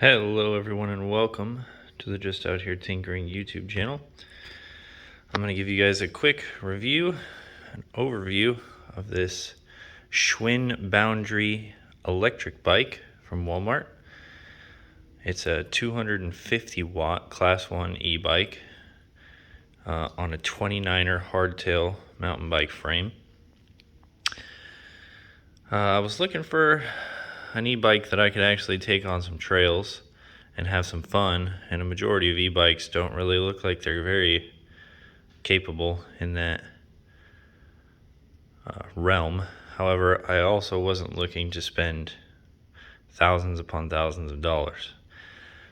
Hello everyone and welcome to the Just Out Here Tinkering YouTube channel. I'm going to give you guys a quick review, an overview of this Schwinn Boundary electric bike from Walmart. It's a 250 watt class 1 e-bike on a 29er hardtail mountain bike frame. I was looking for an e-bike that I could actually take on some trails and have some fun, and a majority of e-bikes don't really look like they're very capable in that realm. However, I also wasn't looking to spend thousands upon thousands of dollars,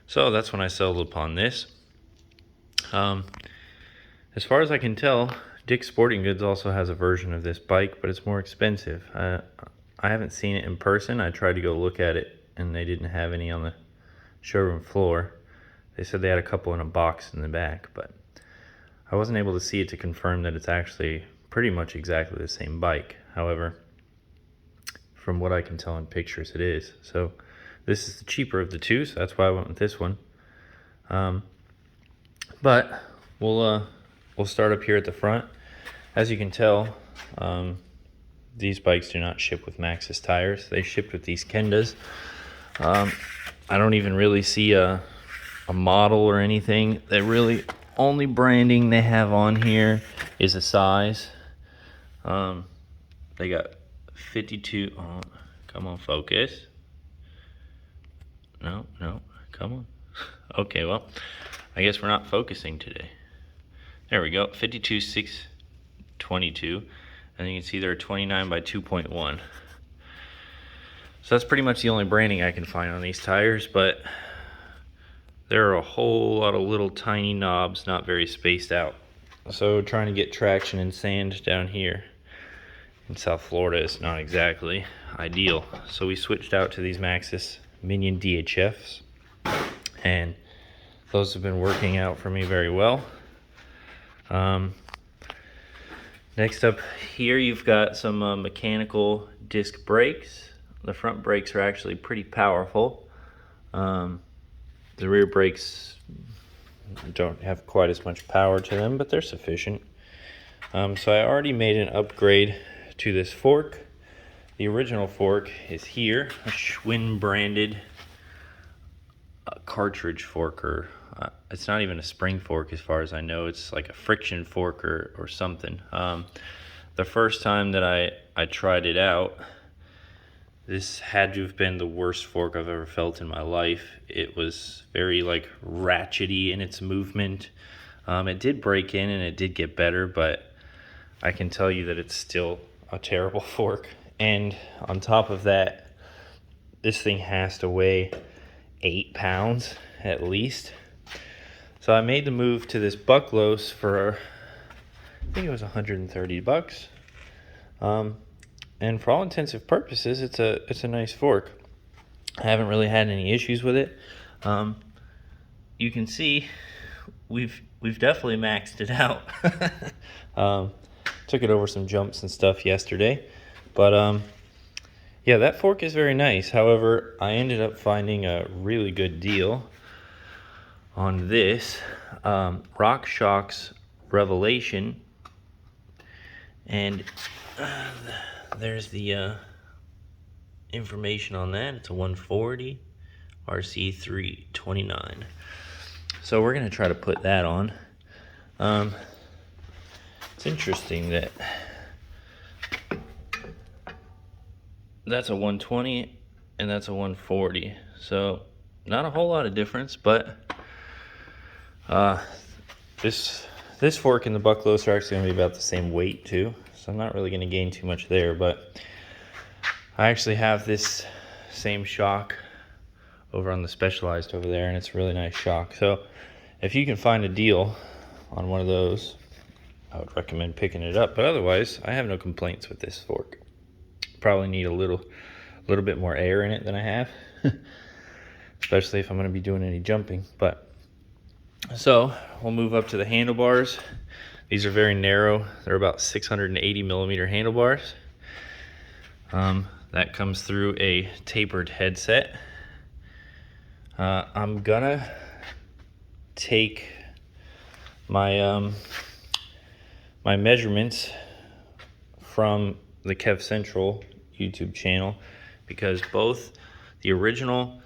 so that's when I settled upon this. As far as I can tell, Dick's Sporting Goods also has a version of this bike, but it's more expensive. I haven't seen it in person. I tried to go look at it and they didn't have any on the showroom floor. They said they had a couple in a box in the back, but I wasn't able to see it to confirm that it's actually pretty much exactly the same bike. However, from what I can tell in pictures, it is. So this is the cheaper of the two, so that's why I went with this one. But we'll start up here at the front. As you can tell, these bikes do not ship with Maxxis tires. They ship with these Kendas. I don't even really see a model or anything. They really only branding they have on here is a size. They got 52. Oh, come on, focus. No, come on. Okay, well, I guess we're not focusing today. There we go. 52, 6, 22. And you can see they're 29 by 2.1. So that's pretty much the only branding I can find on these tires, but there are a whole lot of little tiny knobs not very spaced out. So trying to get traction in sand down here in South Florida is not exactly ideal. So we switched out to these Maxxis Minion DHFs, and those have been working out for me very well. Next up here, you've got some mechanical disc brakes. The front brakes are actually pretty powerful. The rear brakes don't have quite as much power to them, but they're sufficient. So I already made an upgrade to this fork. The original fork is here, a Schwinn branded cartridge fork, or it's not even a spring fork as far as I know. It's like a friction fork or something. The first time that I tried it out, this had to have been the worst fork I've ever felt in my life. It was very like ratchety in its movement. It did break in and it did get better, but I can tell you that it's still a terrible fork. And on top of that, this thing has to weigh 8 pounds at least. So I made the move to this Bucklos for, I think it was 130 bucks. And for all intents and purposes, it's a nice fork. I haven't really had any issues with it. You can see we've definitely maxed it out. Took it over some jumps and stuff yesterday, but yeah, that fork is very nice. However, I ended up finding a really good deal on this RockShox Revelation, and there's the information on that. It's a 140 RC 329. So we're gonna try to put that on. It's interesting that that's a 120 and that's a 140. So not a whole lot of difference, but this fork and the Bucklos are actually gonna be about the same weight too. So I'm not really gonna gain too much there, but I actually have this same shock over on the Specialized over there, and it's a really nice shock. So if you can find a deal on one of those, I would recommend picking it up. But otherwise, I have no complaints with this fork. Probably need a little bit more air in it than I have, especially if I'm going to be doing any jumping. But so we'll move up to the handlebars. These are very narrow. They're about 680 millimeter handlebars. That comes through a tapered headset. I'm gonna take my my measurements from the Kev Central YouTube channel, because both the original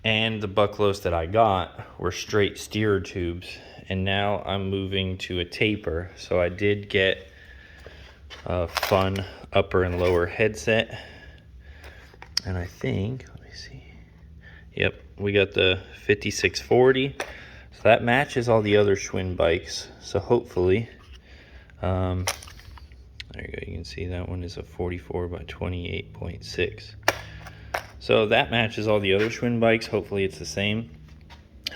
and the Bucklos that I got were straight steerer tubes, and now I'm moving to a taper. So I did get a fun upper and lower headset, and I think, let me see, yep, we got the 5640, so that matches all the other Schwinn bikes. So hopefully, there you go, you can see that one is a 44 by 28.6. So that matches all the other Schwinn bikes. Hopefully it's the same.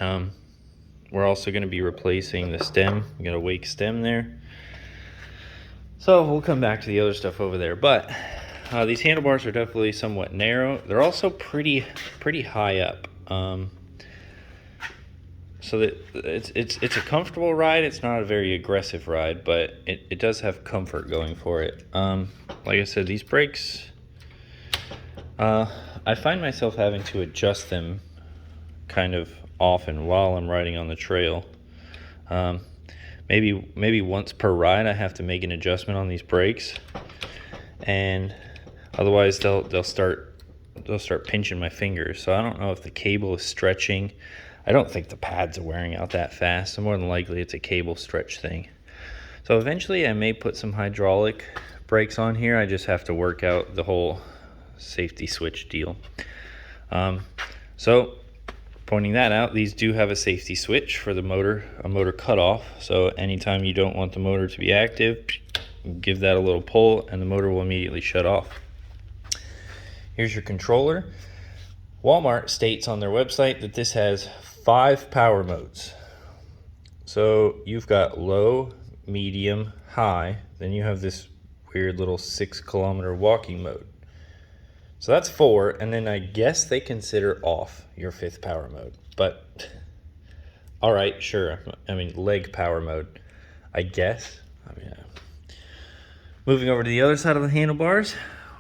We're also going to be replacing the stem. We got a Wake stem there. So we'll come back to the other stuff over there. But these handlebars are definitely somewhat narrow. They're also pretty high up. So that it's a comfortable ride. It's not a very aggressive ride, but it does have comfort going for it. Like I said, these brakes, I find myself having to adjust them kind of often while I'm riding on the trail. Maybe once per ride I have to make an adjustment on these brakes, and otherwise they'll start pinching my fingers. So I don't know if the cable is stretching. I don't think the pads are wearing out that fast, so more than likely it's a cable stretch thing. So eventually I may put some hydraulic brakes on here. I just have to work out the whole safety switch deal. So pointing that out, these do have a safety switch for the motor, a motor cutoff. So anytime you don't want the motor to be active, give that a little pull and the motor will immediately shut off. Here's your controller. Walmart states on their website that this has 5 power modes. So you've got low, medium, high, then you have this weird little 6-kilometer walking mode. So that's 4, and then I guess they consider off your 5th power mode. But, all right, sure. I mean, leg power mode, I guess. Moving over to the other side of the handlebars,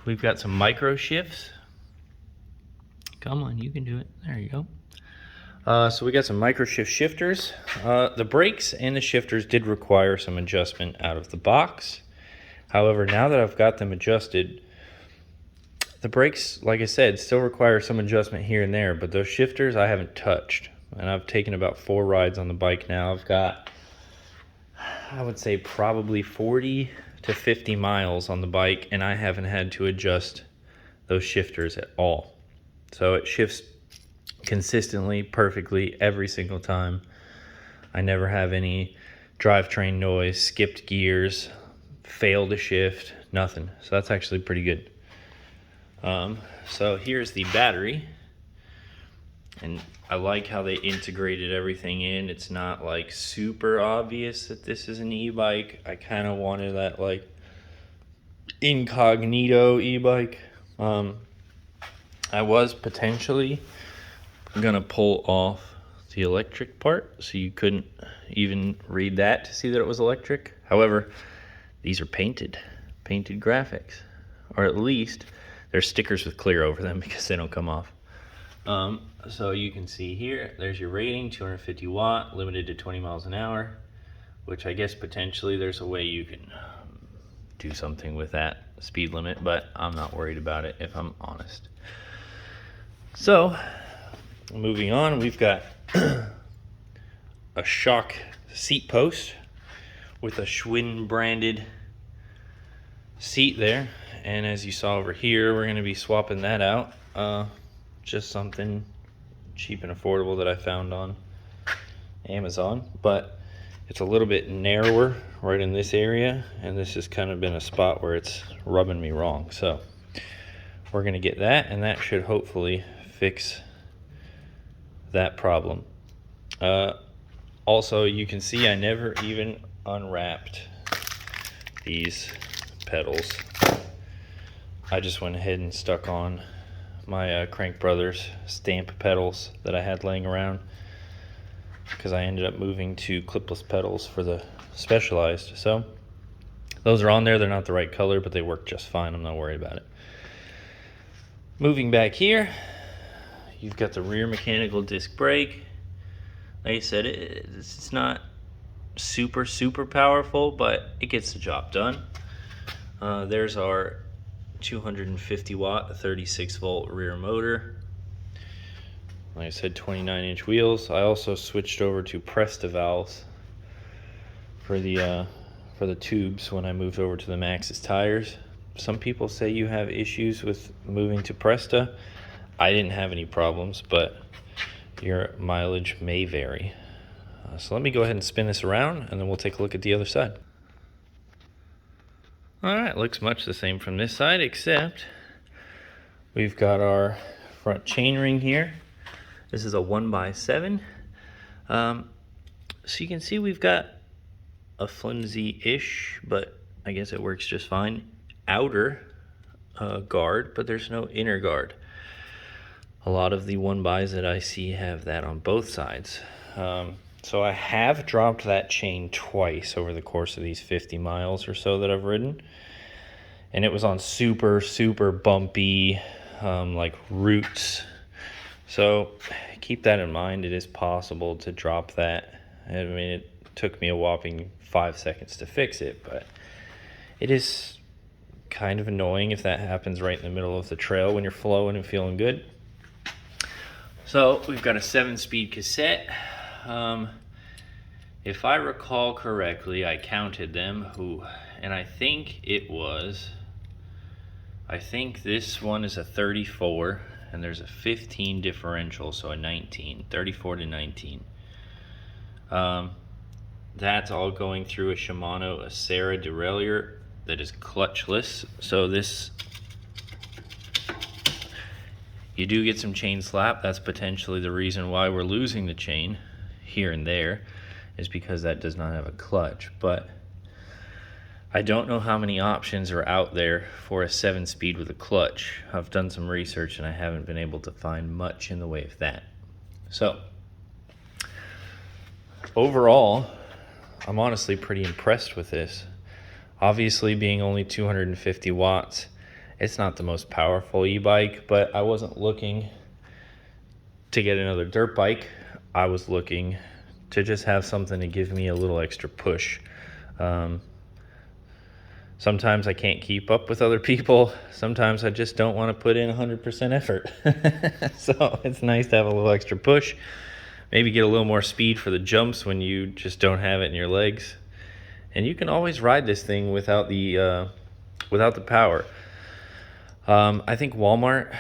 we've got some micro shifts. Come on, you can do it. There you go. So we got some micro shift shifters. The brakes and the shifters did require some adjustment out of the box. However, now that I've got them adjusted, the brakes, like I said, still require some adjustment here and there, but those shifters I haven't touched. And I've taken about 4 rides on the bike now. I've got, I would say, probably 40 to 50 miles on the bike, and I haven't had to adjust those shifters at all. So it shifts consistently, perfectly, every single time. I never have any drivetrain noise, skipped gears, fail to shift, nothing. So that's actually pretty good. So here's the battery, and I like how they integrated everything in. It's not like super obvious that this is an e-bike. I kind of wanted that like incognito e-bike. I was potentially gonna pull off the electric part so you couldn't even read that to see that it was electric. However, these are painted graphics, or at least there's stickers with clear over them because they don't come off. So you can see here, there's your rating, 250 watt, limited to 20 miles an hour, which I guess potentially there's a way you can do something with that speed limit, but I'm not worried about it if I'm honest. So moving on, we've got a shock seat post with a Schwinn branded seat there. And as you saw over here, we're going to be swapping that out. Just something cheap and affordable that I found on Amazon. But it's a little bit narrower right in this area, and this has kind of been a spot where it's rubbing me wrong. So we're going to get that, and that should hopefully fix that problem. Also, you can see I never even unwrapped these pedals. I just went ahead and stuck on my Crank Brothers stamp pedals that I had laying around, because I ended up moving to clipless pedals for the Specialized. So those are on there. They're not the right color, but they work just fine. I'm not worried about it. Moving back here, You've got the rear mechanical disc brake. Like I said, it's not super powerful, but it gets the job done. There's our 250 watt 36 volt rear motor. Like I said, 29-inch wheels. I also switched over to Presta valves for the tubes when I moved over to the Maxxis tires. Some people say you have issues with moving to Presta. I didn't have any problems, but your mileage may vary. So let me go ahead and spin this around, and then we'll take a look at the other side. Alright, looks much the same from this side, except we've got our front chainring here. This is a 1x7. So you can see we've got a flimsy-ish, but I guess it works just fine, outer guard, but there's no inner guard. A lot of the 1xs that I see have that on both sides. So I have dropped that chain twice over the course of these 50 miles or so that I've ridden. And it was on super bumpy, like roots. So keep that in mind. It is possible to drop that. I mean, it took me a whopping 5 seconds to fix it, but it is kind of annoying if that happens right in the middle of the trail when you're flowing and feeling good. So we've got a 7-speed cassette. If I recall correctly, I counted them, and I think this one is a 34, and there's a 15 differential, so a 19, 34 to 19. That's all going through a Shimano Acera derailleur that is clutchless. So this, you do get some chain slap. That's potentially the reason why we're losing the chain here and there, is because that does not have a clutch. But I don't know how many options are out there for a 7-speed with a clutch. I've done some research and I haven't been able to find much in the way of that. So overall, I'm honestly pretty impressed with this. Obviously, being only 250 watts, it's not the most powerful e-bike, but I wasn't looking to get another dirt bike. I was looking to just have something to give me a little extra push. Sometimes I can't keep up with other people. Sometimes I just don't want to put in 100% effort. So it's nice to have a little extra push. Maybe get a little more speed for the jumps when you just don't have it in your legs. And you can always ride this thing without the power. I think Walmart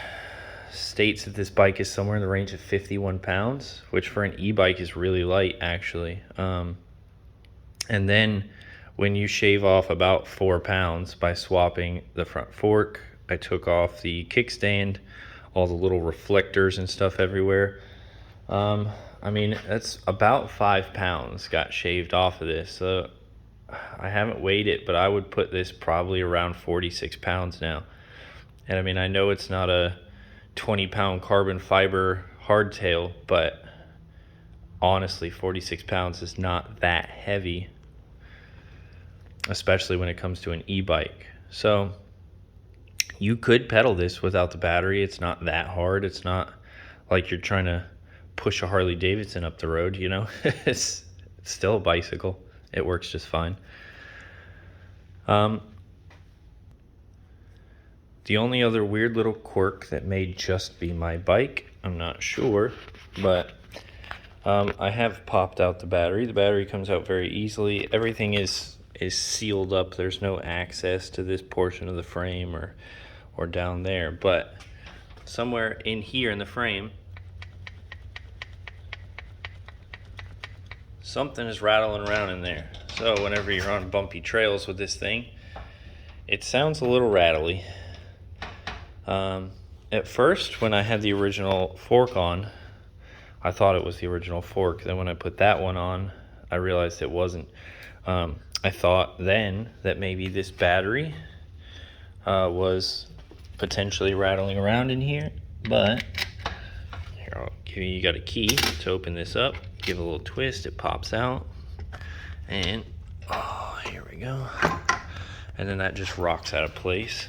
states that this bike is somewhere in the range of 51 pounds, which for an e-bike is really light, actually. And then when you shave off about 4 pounds by swapping the front fork, I took off the kickstand, all the little reflectors and stuff everywhere. I mean, that's about 5 pounds got shaved off of this. So I haven't weighed it, but I would put this probably around 46 pounds now. And I mean, I know it's not a 20-pound carbon fiber hardtail, but honestly, 46 pounds is not that heavy, especially when it comes to an e-bike. So you could pedal this without the battery. It's not that hard. It's not like you're trying to push a Harley Davidson up the road, you know. It's still a bicycle. It works just fine. The only other weird little quirk that may just be my bike, I'm not sure, but I have popped out the battery. The battery comes out very easily. Everything is sealed up. There's no access to this portion of the frame or down there, but somewhere in here in the frame, something is rattling around in there. So whenever you're on bumpy trails with this thing, it sounds a little rattly. At first, when I had the original fork on, I thought it was the original fork. Then when I put that one on, I realized it wasn't. I thought then that maybe this battery was potentially rattling around in here, but here, I'll give you got a key to open this up. Give it a little twist, it pops out, and oh, here we go. And then that just rocks out of place.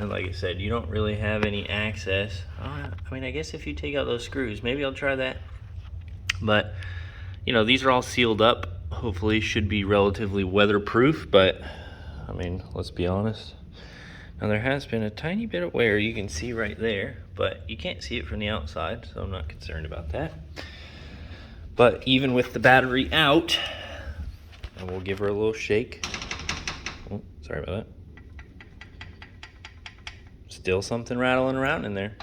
And like I said, you don't really have any access. I I mean, I guess if you take out those screws, maybe I'll try that. But, you know, these are all sealed up. Hopefully should be relatively weatherproof, but, I mean, let's be honest. Now there has been a tiny bit of wear you can see right there, but you can't see it from the outside, so I'm not concerned about that. But even with the battery out, and we'll give her a little shake. Oh, sorry about that. Still something rattling around in there.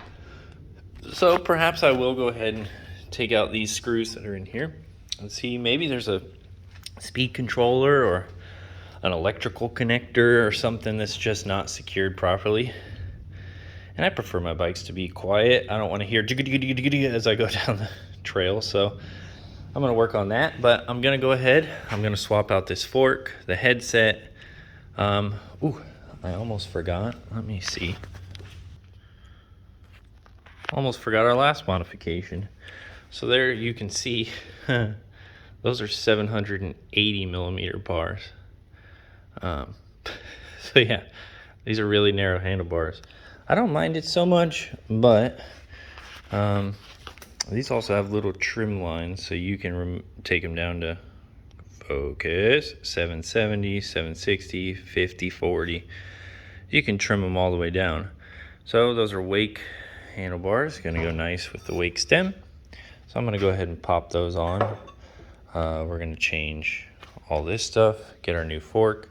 So perhaps I will go ahead and take out these screws that are in here and see, maybe there's a speed controller or an electrical connector or something that's just not secured properly. And I prefer my bikes to be quiet. I don't want to hear as I go down the trail, so I'm going to work on that. But I'm going to go ahead, I'm going to swap out this fork, the headset. Ooh, I almost forgot. Let me see. Almost forgot our last modification. So there you can see those are 780 millimeter bars. So yeah, these are really narrow handlebars. I don't mind it so much, but these also have little trim lines, so you can take them down to focus 770, 760, 50, 40. You can trim them all the way down. So those are Wake handlebars, gonna go nice with the Wake stem. So I'm gonna go ahead and pop those on. We're gonna change all this stuff, get our new fork,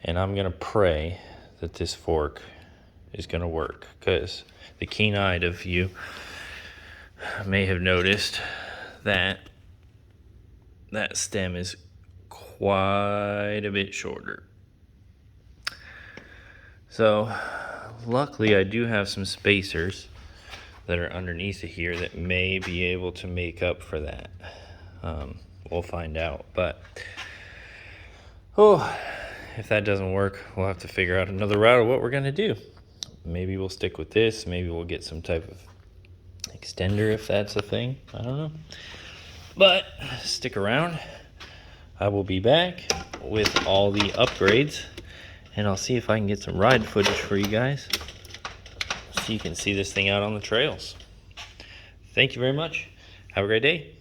and I'm gonna pray that this fork is gonna work, because the keen-eyed of you may have noticed that that stem is quite a bit shorter. So luckily I do have some spacers that are underneath of here that may be able to make up for that. We'll find out, but if that doesn't work, we'll have to figure out another route of what we're gonna do. Maybe we'll stick with this, maybe we'll get some type of extender if that's a thing, I don't know. But stick around, I will be back with all the upgrades, and I'll see if I can get some ride footage for you guys so you can see this thing out on the trails. Thank you very much. Have a great day.